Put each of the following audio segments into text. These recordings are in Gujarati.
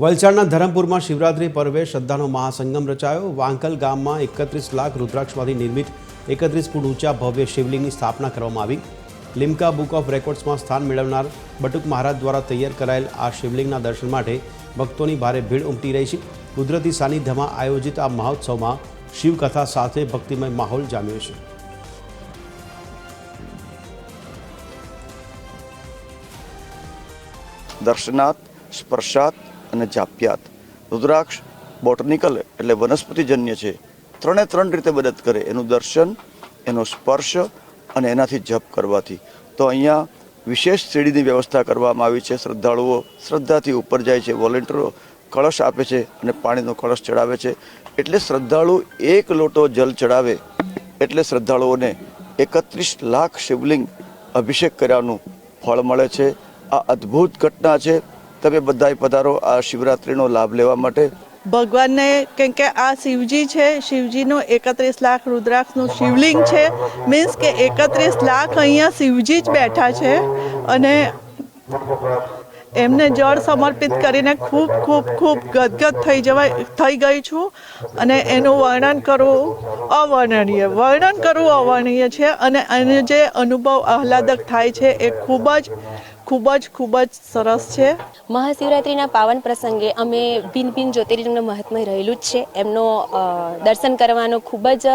વલસાડના ધરમપુરમાં શિવરાત્રી પર્વે શ્રદ્ધાનો મહાસંગમ રચાયો। વાંકલ ગામમાં 31 લાખ રુદ્રાક્ષમાંથી નિર્મિત 31 ફૂટ ઊંચા ભવ્ય શિવલિંગની સ્થાપના કરવામાં આવી। લિમ્કા બુક ઓફ રેકોર્ડ્સમાં સ્થાન મેળવનાર બટુક મહારાજ દ્વારા તૈયાર કરાયેલ આ શિવલિંગના દર્શન માટે ભક્તોની ભારે ભીડ ઉમટી રહી છે। કુદરતી સાનિધ્યમાં આયોજિત આ મહોત્સવમાં શિવકથા સાથે ભક્તિમય માહોલ જામ્યો છે। દર્શનાત, સ્પર્શાત અને જાપ્યાત। રુદ્રાક્ષ બોટનિકલ એટલે વનસ્પતિજન્ય છે, ત્રણે ત્રણ રીતે મદદ કરે, એનું દર્શન, એનો સ્પર્શ અને એનાથી જપ કરવાથી। તો અહીંયા વિશેષ સીડીની વ્યવસ્થા કરવામાં આવી છે। શ્રદ્ધાળુઓ શ્રદ્ધાથી ઉપર જાય છે, વોલેન્ટિયરો કળશ આપે છે અને પાણીનો કળશ ચડાવે છે। એટલે શ્રદ્ધાળુ એક લોટો જલ ચડાવે એટલે શ્રદ્ધાળુઓને 31 લાખ શિવલિંગ અભિષેક કર્યાનું ફળ મળે છે। આ અદ્ભુત ઘટના છે। તમે બધાય પધારો આ શિવરાત્રીનો લાભ લેવા માટે। ભગવાન ને કેમ કે આ શિવજી છે, શિવજીનો 31 લાખ રુદ્રાક્ષનું શિવલિંગ છે। મીન્સ કે 31 લાખ અહીંયા શિવજી જ બેઠા છે અને એમને જળ સમર્પિત કરીને ખૂબ ખૂબ ખૂબ ગદગદ થઈ ગઈ છું અને એનું વર્ણન કરવું અવર્ણનીય છે અને એનો જે અનુભવ આહલાદક થાય છે એ ખૂબ જ સરસ છે। મહાશિવરાત્રિના પાવન પ્રસંગે અમે ભિન્ન ભિન્ન જ્યોતિર્લિંગનું મહાત્મ્ય રહેલું જ છે, એમનો દર્શન કરવાનો ખૂબ જ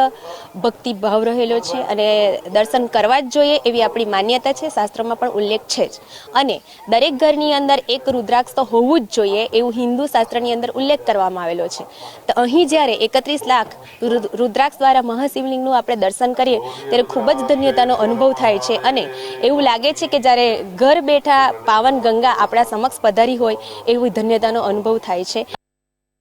ભક્તિભાવ રહેલો છે અને દર્શન કરવા જ જોઈએ એવી આપણી માન્યતા છે, શાસ્ત્રોમાં પણ ઉલ્લેખ છે જ। અને દરેક ઘરની અંદર એક રુદ્રાક્ષ તો હોવું જ જોઈએ એવું હિન્દુ શાસ્ત્રની અંદર ઉલ્લેખ કરવામાં આવેલો છે। તો અહીં જ્યારે 31 લાખ રુદ્રાક્ષ દ્વારા મહાશિવલિંગનું આપણે દર્શન કરીએ ત્યારે ખૂબ જ ધન્યતાનો અનુભવ થાય છે અને એવું લાગે છે કે જ્યારે ઘર બેઠા પાવન ગંગા આપણા સમક્ષ પધારી હોય એવી ધન્યતાનો અનુભવ થાય છે।